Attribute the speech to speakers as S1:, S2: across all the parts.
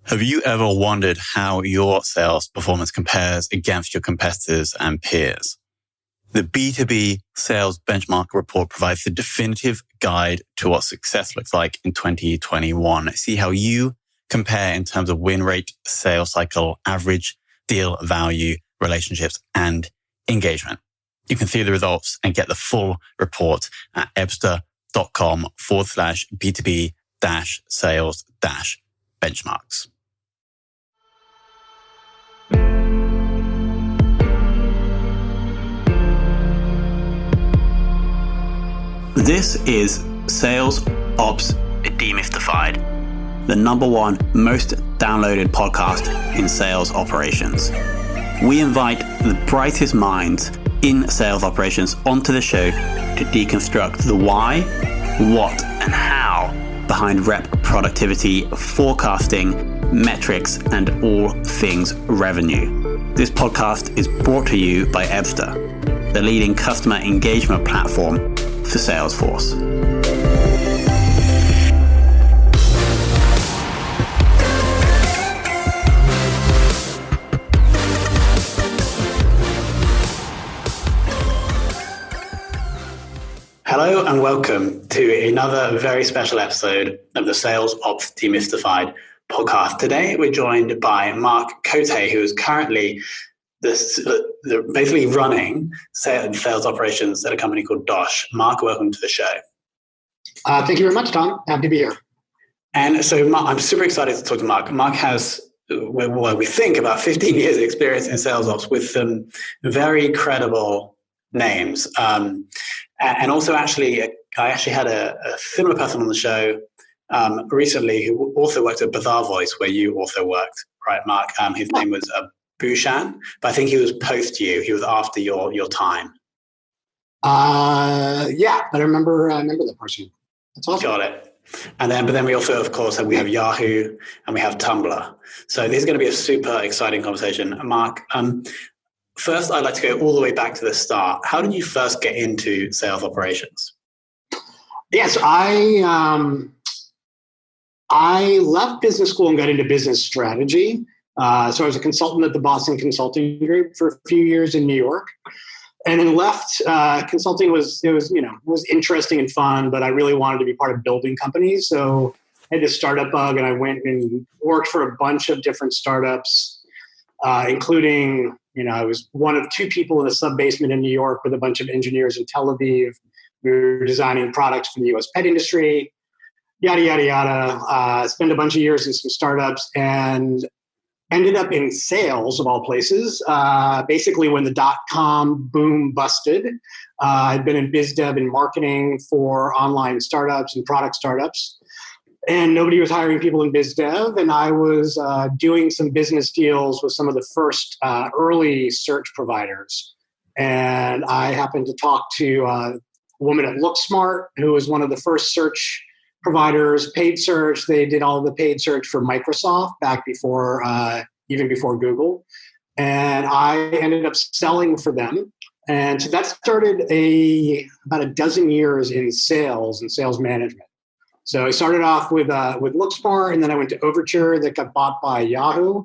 S1: Have you ever wondered how your sales performance compares against your competitors and peers? The B2B Sales Benchmark Report provides the definitive guide to what success looks like in 2021. See how you compare in terms of win rate, sales cycle, average deal value, relationships, and engagement. You can see the results and get the full report at ebster.com/B2B-sales-benchmarks. This is Sales Ops Demystified, the #1 most downloaded podcast in sales operations. We invite the brightest minds in sales operations onto the show to deconstruct the why, what, and how behind rep productivity, forecasting, metrics, and all things revenue. This podcast is brought to you by Ebster, the leading customer engagement platform for Salesforce. Hello and welcome to another very special episode of the Sales Ops Demystified podcast. Today we're joined by Marc Cote, who is currently basically running sales operations at a company called Dosh. Marc, welcome to the show.
S2: Thank you very much, Tom. Happy to be here.
S1: And so I'm super excited to talk to Marc. Marc has, we think, about 15 years of experience in sales ops with some very credible names. And also, I actually had a similar person on the show recently who also worked at Bazaar Voice, where you also worked, right, Marc? His name was Bhushan, but I think he was post you. He was after your time.
S2: Yeah, but I remember that person. That's awesome.
S1: Got it. But then we also, of course, we have Yahoo and we have Tumblr. So this is going to be a super exciting conversation. Marc, first, I'd like to go all the way back to the start. How did you first get into sales operations?
S2: Yes, I left business school and got into business strategy. So I was a consultant at the Boston Consulting Group for a few years in New York, and then left. Consulting was interesting and fun, but I really wanted to be part of building companies. So I had this startup bug, and I went and worked for a bunch of different startups, including, I was one of two people in a sub-basement in New York with a bunch of engineers in Tel Aviv. We were designing products for the U.S. pet industry, yada, yada, yada. Spent a bunch of years in some startups and ended up in sales, of all places. Basically, when the dot-com boom busted, I'd been in biz dev and marketing for online startups and product startups. And nobody was hiring people in biz dev. And I was doing some business deals with some of the first early search providers. And I happened to talk to a woman at LookSmart, who was one of the first search providers, paid search. They did all the paid search for Microsoft back before, even before Google. And I ended up selling for them. And so that started about a dozen years in sales and sales management. So I started off with LookSmart, and then I went to Overture that got bought by Yahoo.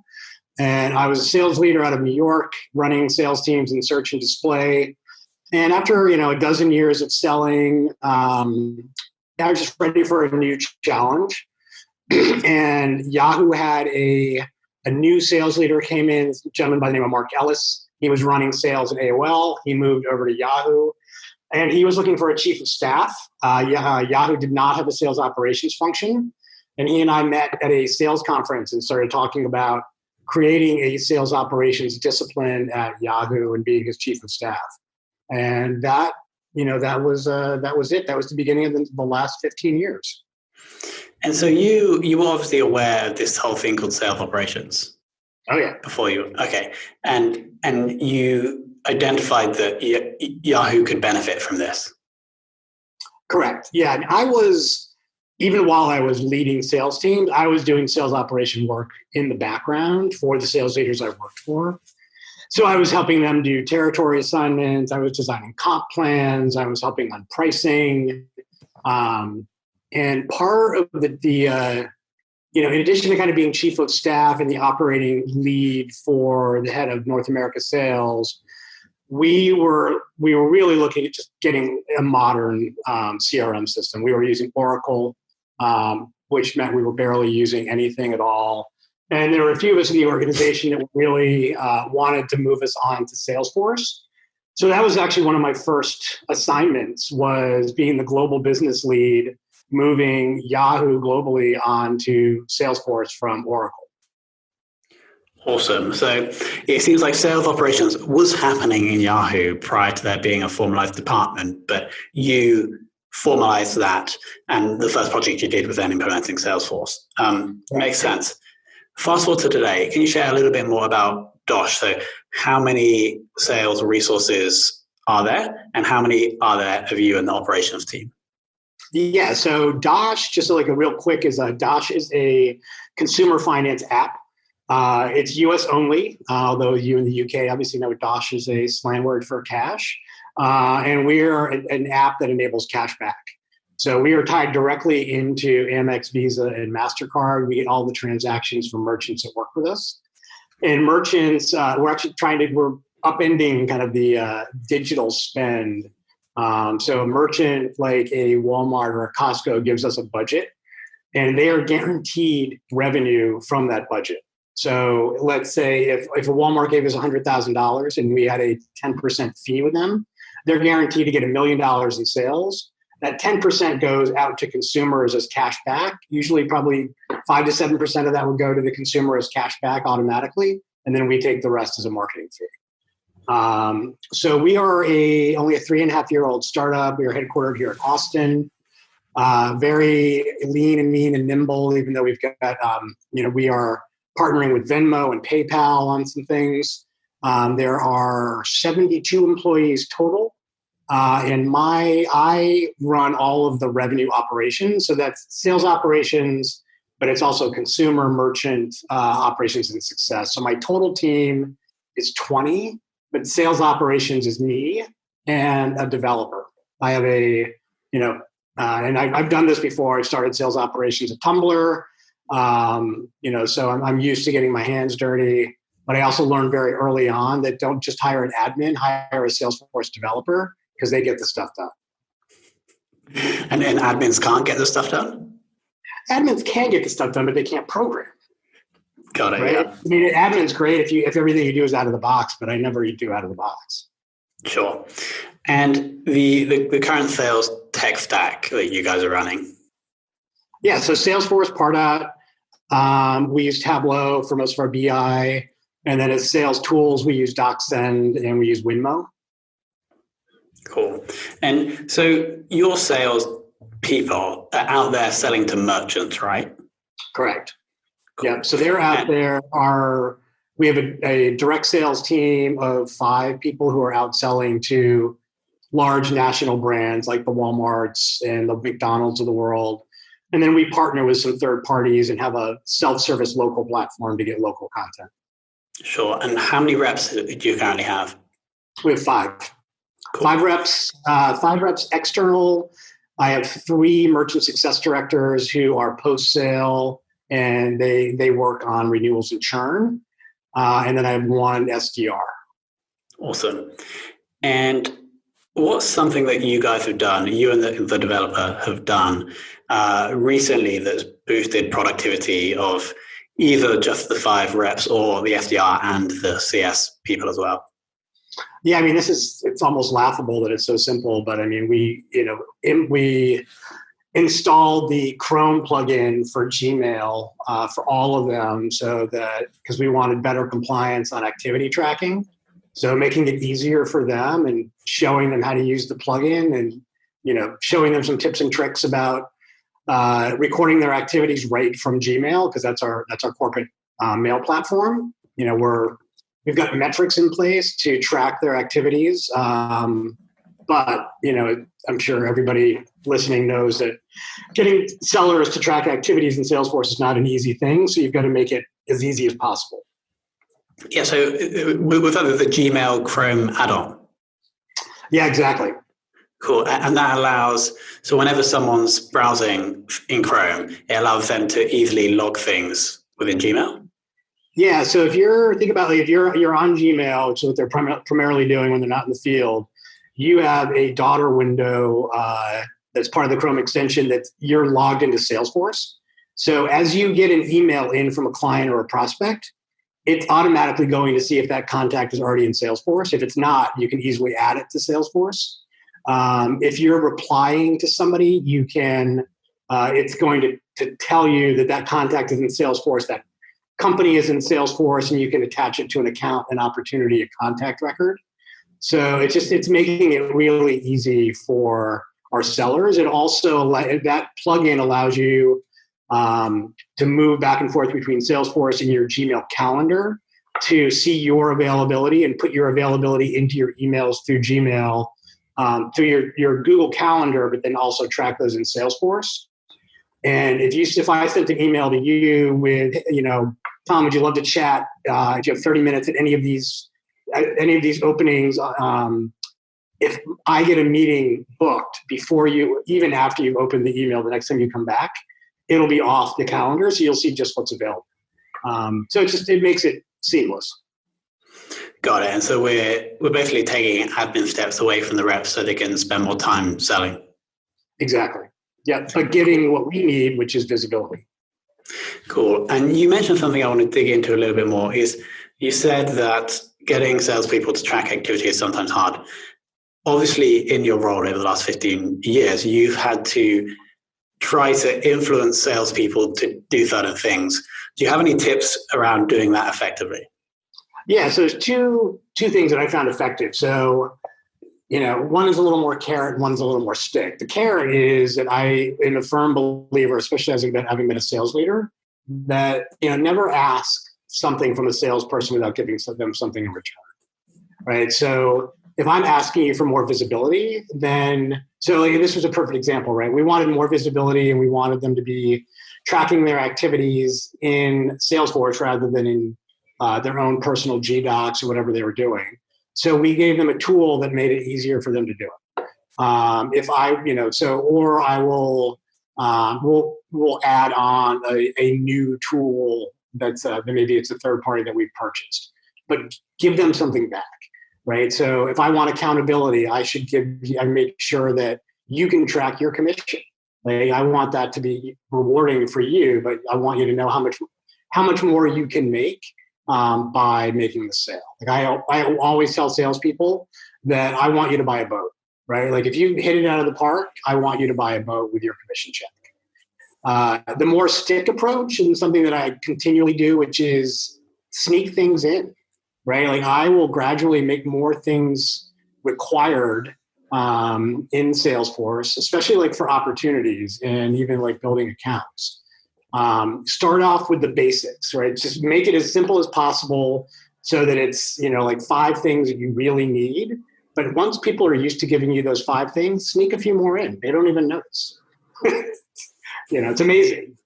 S2: And I was a sales leader out of New York, running sales teams in search and display. And after, a dozen years of selling, I was just ready for a new challenge. And Yahoo had a new sales leader came in, a gentleman by the name of Mark Ellis. He was running sales at AOL. He moved over to Yahoo. And he was looking for a chief of staff. Yahoo did not have a sales operations function. And he and I met at a sales conference and started talking about creating a sales operations discipline at Yahoo and being his chief of staff. And that was it. That was the beginning of the last 15 years.
S1: And so you were obviously aware of this whole thing called sales operations.
S2: Oh yeah.
S1: Before you, okay. And you identified that Yahoo could benefit from this.
S2: Correct. Yeah. And I was, even while I was leading sales teams, I was doing sales operation work in the background for the sales leaders I worked for. So I was helping them do territory assignments. I was designing comp plans. I was helping on pricing. And part of the in addition to kind of being chief of staff and the operating lead for the head of North America sales, we were really looking at just getting a modern CRM system. We were using Oracle, which meant we were barely using anything at all. And there were a few of us in the organization that really wanted to move us on to Salesforce. So that was actually one of my first assignments, was being the global business lead, moving Yahoo globally onto Salesforce from Oracle.
S1: Awesome. So it seems like sales operations was happening in Yahoo prior to there being a formalized department, but you formalized that, and the first project you did was then implementing Salesforce. Makes sense. Fast forward to today, can you share a little bit more about Dosh? So how many sales resources are there, and how many are there of you and the operations team?
S2: Yeah, so Dosh, just like a real quick, Dosh is a consumer finance app. It's US only, although you in the UK obviously know Dosh is a slang word for cash. And we're an app that enables cash back. So we are tied directly into Amex, Visa, and MasterCard. We get all the transactions from merchants that work with us. And merchants, we're upending kind of the digital spend. So a merchant like a Walmart or a Costco gives us a budget, and they are guaranteed revenue from that budget. So let's say if a Walmart gave us $100,000 and we had a 10% fee with them, they're guaranteed to get $1 million in sales. That 10% goes out to consumers as cash back. Usually probably 5 to 7% of that would go to the consumer as cash back automatically, and then we take the rest as a marketing fee. So we are only a 3.5-year-old startup. We are headquartered here in Austin. Very lean and mean and nimble, even though we've got, we are partnering with Venmo and PayPal on some things. There are 72 employees total. And I run all of the revenue operations. So that's sales operations, but it's also consumer, merchant operations and success. So my total team is 20, but sales operations is me and a developer. I have and I've done this before. I started sales operations at Tumblr. So I'm used to getting my hands dirty, but I also learned very early on that don't just hire an admin, hire a Salesforce developer, because they get the stuff done.
S1: And admins can't get the stuff done?
S2: Admins can get the stuff done, but they can't program.
S1: Got it,
S2: right?
S1: yeah.
S2: I mean, admin's great if everything you do is out of the box, but I never do out of the box.
S1: Sure. And the current sales tech stack that you guys are running?
S2: Yeah, so Salesforce, Pardot. We use Tableau for most of our BI. And then as sales tools, we use DocSend and we use Winmo.
S1: Cool. And so your sales people are out there selling to merchants, right?
S2: Correct. Cool. Yeah. So they're out there. We have a direct sales team of 5 people who are out selling to large national brands like the Walmarts and the McDonald's of the world. And then we partner with some third parties and have a self-service local platform to get local content.
S1: Sure. And how many reps do you currently have?
S2: We have 5. Cool. 5 reps. 5 reps external. I have 3 merchant success directors who are post-sale, and they work on renewals and churn. And then I have 1 SDR.
S1: Awesome. And what's something that you guys have done, you and the developer have done recently that's boosted productivity of either just the 5 reps or the SDR and the CS people as well?
S2: Yeah, I mean, it's almost laughable that it's so simple, but I mean, we installed the Chrome plugin for Gmail for all of them, so that because we wanted better compliance on activity tracking, so making it easier for them and showing them how to use the plugin, and showing them some tips and tricks about recording their activities right from Gmail, because that's our corporate mail platform. We've got metrics in place to track their activities. But, I'm sure everybody listening knows that getting sellers to track activities in Salesforce is not an easy thing. So you've got to make it as easy as possible.
S1: Yeah. So was that the Gmail Chrome add-on?
S2: Yeah, exactly.
S1: Cool. And that allows, so whenever someone's browsing in Chrome, it allows them to easily log things within Gmail?
S2: Yeah. So if you're on Gmail, which is what they're primarily doing when they're not in the field, you have a daughter window that's part of the Chrome extension that you're logged into Salesforce. So as you get an email in from a client or a prospect, it's automatically going to see if that contact is already in Salesforce. If it's not, you can easily add it to Salesforce. If you're replying to somebody, you can. It's going to tell you that contact is in Salesforce, that company is in Salesforce, and you can attach it to an account, an opportunity, a contact record. So it's making it really easy for our sellers. It also, that plugin allows you to move back and forth between Salesforce and your Gmail calendar to see your availability and put your availability into your emails through Gmail, through your Google Calendar, but then also track those in Salesforce. And if I sent an email to you with, Tom, would you love to chat? Do you have 30 minutes at any of these openings? If I get a meeting booked before you, even after you open the email, the next time you come back, it'll be off the calendar, so you'll see just what's available. So it makes it seamless.
S1: Got it. And so we're basically taking admin steps away from the reps so they can spend more time selling.
S2: Exactly. Yeah, but getting what we need, which is visibility.
S1: Cool. And you mentioned something I want to dig into a little bit more. Is you said that getting salespeople to track activity is sometimes hard. Obviously, in your role over the last 15 years, you've had to try to influence salespeople to do certain things. Do you have any tips around doing that effectively?
S2: Yeah, so there's two things that I found effective. So, one is a little more carrot, one's a little more stick. The carrot is that I am a firm believer, especially having been a sales leader, that never ask something from a salesperson without giving them something in return. Right. So if I'm asking you for more visibility, this was a perfect example, right? We wanted more visibility and we wanted them to be tracking their activities in Salesforce rather than in their own personal G-Docs or whatever they were doing. So we gave them a tool that made it easier for them to do it. We'll add on a new tool that's maybe it's a third party that we've purchased, but give them something back. Right. So if I want accountability, I make sure that you can track your commission. Like, I want that to be rewarding for you, but I want you to know how much more you can make by making the sale. Like I always tell salespeople that I want you to buy a boat. Right. Like if you hit it out of the park, I want you to buy a boat with your commission check. The more stick approach, and something that I continually do, which is sneak things in. Right, like I will gradually make more things required in Salesforce, especially like for opportunities and even like building accounts. Start off with the basics, right? Just make it as simple as possible so that it's like 5 things that you really need. But once people are used to giving you those 5 things, sneak a few more in. They don't even notice. It's amazing.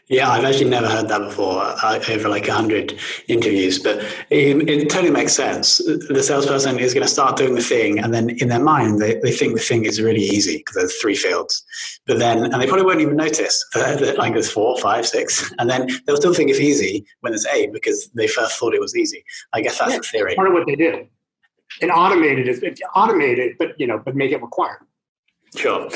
S1: Yeah, I've actually never heard that before over like 100 interviews, but it totally makes sense. The salesperson is going to start doing the thing, and then in their mind, they think the thing is really easy because there's 3 fields. And they probably won't even notice that like there's 4, 5, 6, and then they'll still think it's easy when there's 8 because they first thought it was easy. I guess that's the theory.
S2: Part of what they do. And automate it, but make it required.
S1: Sure.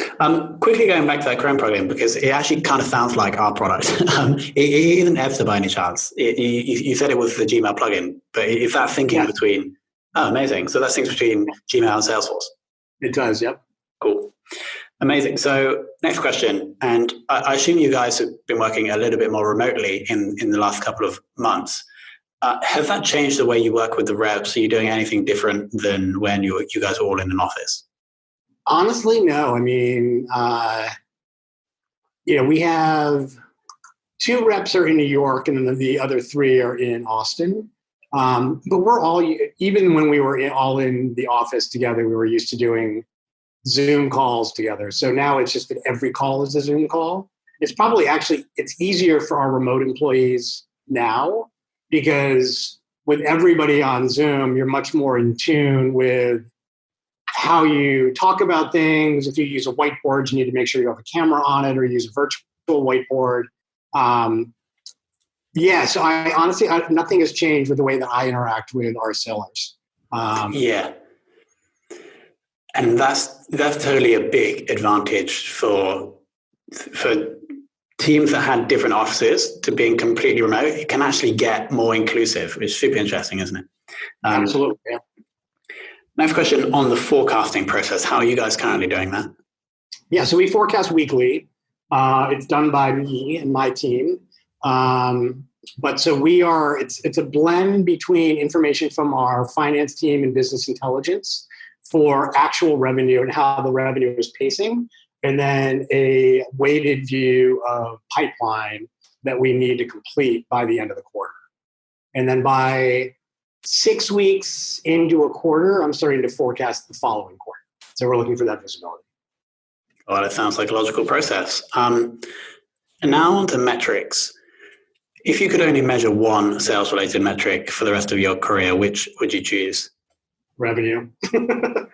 S1: Quickly going back to that Chrome plugin, because it actually kind of sounds like our product. It isn't Evster by any chance. You said it was the Gmail plugin, but is that syncing between? Oh, amazing. So that syncs between Gmail and Salesforce.
S2: It does, yep.
S1: Cool. Amazing. So next question, and I assume you guys have been working a little bit more remotely in the last couple of months. Has that changed the way you work with the reps? Are you doing anything different than when you guys were all in an office?
S2: Honestly, no. I mean, we have 2 reps are in New York, and then the other 3 are in Austin. But we're all, even when we were all in the office together, we were used to doing Zoom calls together. So now it's just that every call is a Zoom call. It's probably it's easier for our remote employees now because with everybody on Zoom, you're much more in tune with how you talk about things. If you use a whiteboard, you need to make sure you have a camera on it or use a virtual whiteboard. So I honestly, nothing has changed with the way that I interact with our sellers.
S1: And that's totally a big advantage for teams that had different offices to being completely remote. It can actually get more inclusive, which is super interesting, isn't it?
S2: Absolutely. Yeah.
S1: Next question on the forecasting process. How are you guys currently doing that?
S2: Yeah, so we forecast weekly. It's done by me and my team. But so it's a blend between information from our finance team and business intelligence for actual revenue and how the revenue is pacing, and then a weighted view of pipeline that we need to complete by the end of the quarter. And then by 6 weeks into a quarter, I'm starting to forecast the following quarter. So we're looking for that visibility.
S1: Well, it sounds like a logical process. And now on to metrics. If you could only measure one sales-related metric for the rest of your career, which would you choose?
S2: Revenue. I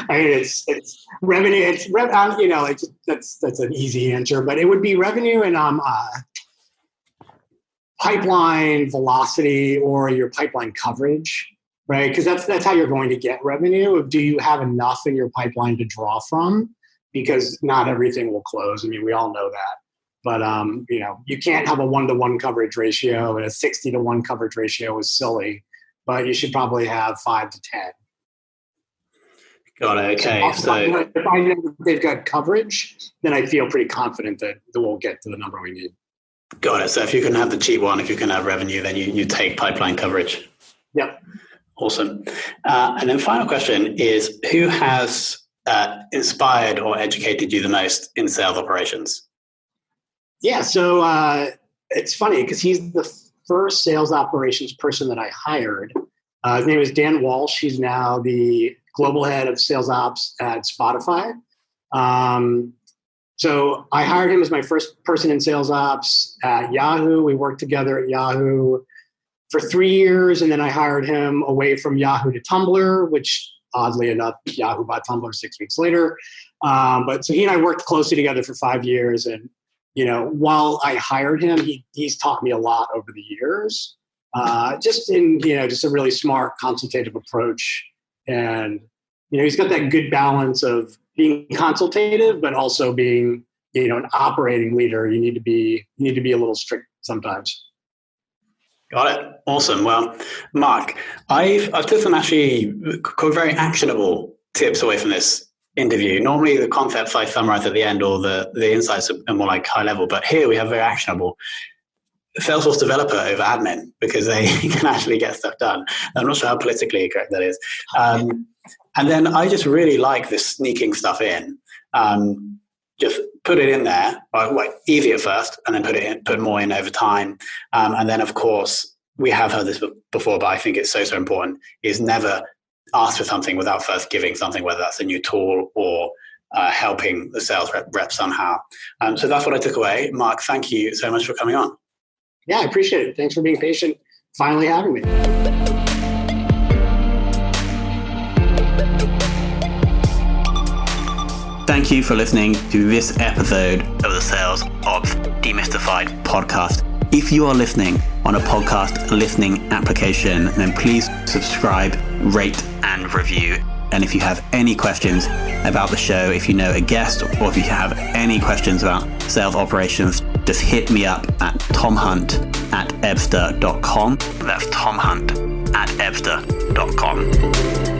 S2: mean, it's revenue. That's an easy answer, but it would be revenue and pipeline velocity or your pipeline coverage, right? Because that's how you're going to get revenue. Do you have enough in your pipeline to draw from? Because not everything will close. I mean, we all know that. But you can't have a 1-to-1 coverage ratio, and a 60-to-1 coverage ratio is silly. But you should probably have 5 to 10.
S1: Got it. Okay.
S2: So if I know they've got coverage, then I feel pretty confident that we'll get to the number we need.
S1: Got it. So if you can have the cheap one, if you can have revenue, then you take pipeline coverage.
S2: Yep.
S1: Awesome. And then final question is, who has inspired or educated you the most in sales operations?
S2: Yeah. So it's funny because he's the first sales operations person that I hired. His name is Dan Walsh. He's now the global head of sales ops at Spotify. So I hired him as my first person in sales ops at Yahoo. We worked together at Yahoo for 3 years, and then I hired him away from Yahoo to Tumblr, which oddly enough, Yahoo bought Tumblr 6 weeks later. But so he and I worked closely together for 5 years, and while I hired him, he's taught me a lot over the years. Just a really smart consultative approach, and he's got that good balance of being consultative, but also being an operating leader. You need to be a little strict sometimes.
S1: Got it. Awesome. Well, Marc, I've took some actually very actionable tips away from this interview. Normally the concepts I summarize at the end or the insights are more like high level, but here we have very actionable. Salesforce developer over admin, because they can actually get stuff done. I'm not sure how politically correct that is. And then I just really like this sneaking stuff in. Just put it in there, easy at first, and then put more in over time. And then, of course, we have heard this before, but I think it's so important, is never ask for something without first giving something, whether that's a new tool or helping the sales rep somehow. So that's what I took away. Marc, thank you so much for coming on.
S2: Yeah, I appreciate it. Thanks for being patient, finally having me.
S1: Thank you for listening to this episode of the Sales Ops Demystified podcast. If you are listening on a podcast listening application, then please subscribe, rate, and review. And if you have any questions about the show, if you know a guest, or if you have any questions about sales operations, just hit me up at tomhunt@ebster.com. That's tomhunt@ebster.com.